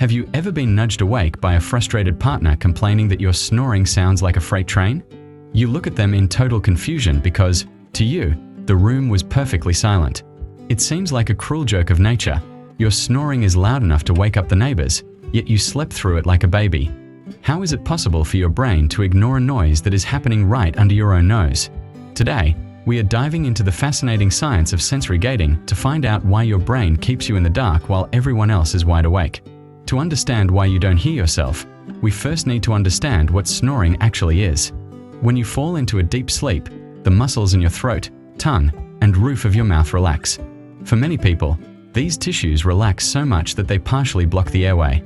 Have you ever been nudged awake by a frustrated partner complaining that your snoring sounds like a freight train? You look at them in total confusion because, to you, the room was perfectly silent. It seems like a cruel joke of nature. Your snoring is loud enough to wake up the neighbors, yet you slept through it like a baby. How is it possible for your brain to ignore a noise that is happening right under your own nose? Today, we are diving into the fascinating science of sensory gating to find out why your brain keeps you in the dark while everyone else is wide awake. To understand why you don't hear yourself, we first need to understand what snoring actually is. When you fall into a deep sleep, the muscles in your throat, tongue, and roof of your mouth relax. For many people, these tissues relax so much that they partially block the airway.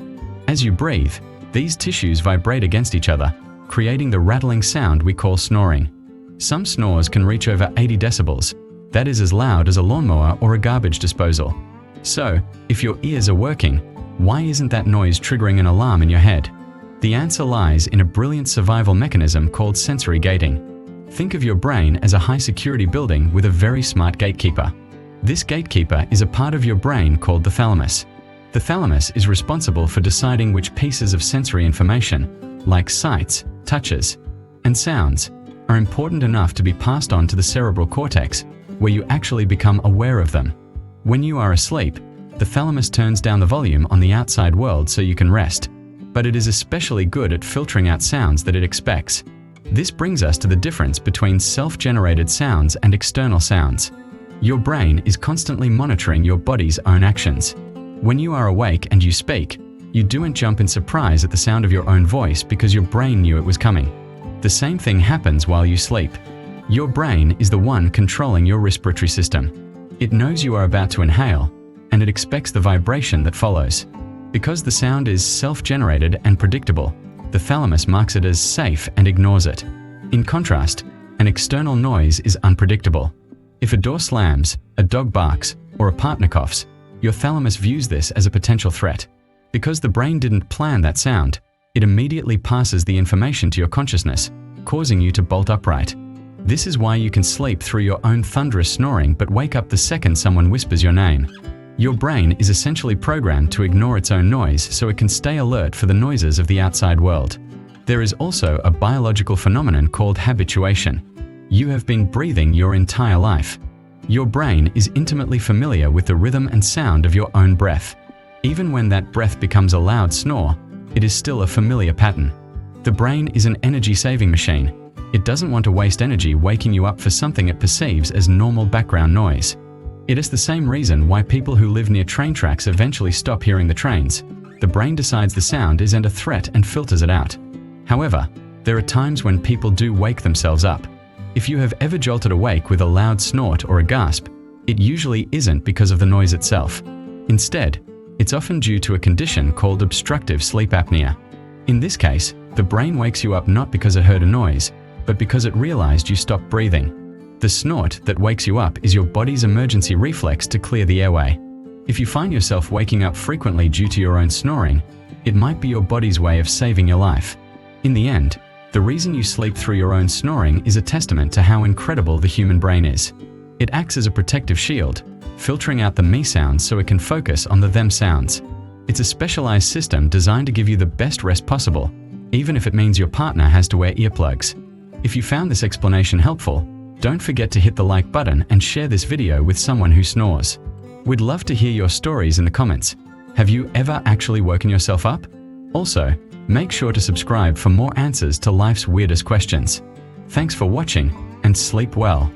As you breathe, these tissues vibrate against each other, creating the rattling sound we call snoring. Some snores can reach over 80 decibels. That is as loud as a lawnmower or a garbage disposal. So, if your ears are working, why isn't that noise triggering an alarm in your head? The answer lies in a brilliant survival mechanism called sensory gating. Think of your brain as a high-security building with a very smart gatekeeper. This gatekeeper is a part of your brain called the thalamus. The thalamus is responsible for deciding which pieces of sensory information, like sights, touches, and sounds, are important enough to be passed on to the cerebral cortex, where you actually become aware of them. When you are asleep, the thalamus turns down the volume on the outside world so you can rest, but it is especially good at filtering out sounds that it expects. This brings us to the difference between self-generated sounds and external sounds. Your brain is constantly monitoring your body's own actions. When you are awake and you speak, you don't jump in surprise at the sound of your own voice because your brain knew it was coming. The same thing happens while you sleep. Your brain is the one controlling your respiratory system. It knows you are about to inhale, and it expects the vibration that follows. Because the sound is self-generated and predictable, the thalamus marks it as safe and ignores it. In contrast, an external noise is unpredictable. If a door slams, a dog barks, or a partner coughs, your thalamus views this as a potential threat. Because the brain didn't plan that sound, it immediately passes the information to your consciousness, causing you to bolt upright. This is why you can sleep through your own thunderous snoring but wake up the second someone whispers your name. Your brain is essentially programmed to ignore its own noise so it can stay alert for the noises of the outside world. There is also a biological phenomenon called habituation. You have been breathing your entire life. Your brain is intimately familiar with the rhythm and sound of your own breath. Even when that breath becomes a loud snore, it is still a familiar pattern. The brain is an energy-saving machine. It doesn't want to waste energy waking you up for something it perceives as normal background noise. It is the same reason why people who live near train tracks eventually stop hearing the trains. The brain decides the sound isn't a threat and filters it out. However, there are times when people do wake themselves up. If you have ever jolted awake with a loud snort or a gasp, it usually isn't because of the noise itself. Instead, it's often due to a condition called obstructive sleep apnea. In this case, the brain wakes you up not because it heard a noise, but because it realized you stopped breathing. The snort that wakes you up is your body's emergency reflex to clear the airway. If you find yourself waking up frequently due to your own snoring, it might be your body's way of saving your life. In the end, the reason you sleep through your own snoring is a testament to how incredible the human brain is. It acts as a protective shield, filtering out the me sounds so it can focus on the them sounds. It's a specialized system designed to give you the best rest possible, even if it means your partner has to wear earplugs. If you found this explanation helpful, don't forget to hit the like button and share this video with someone who snores. We'd love to hear your stories in the comments. Have you ever actually woken yourself up? Also, make sure to subscribe for more answers to life's weirdest questions. Thanks for watching, and sleep well.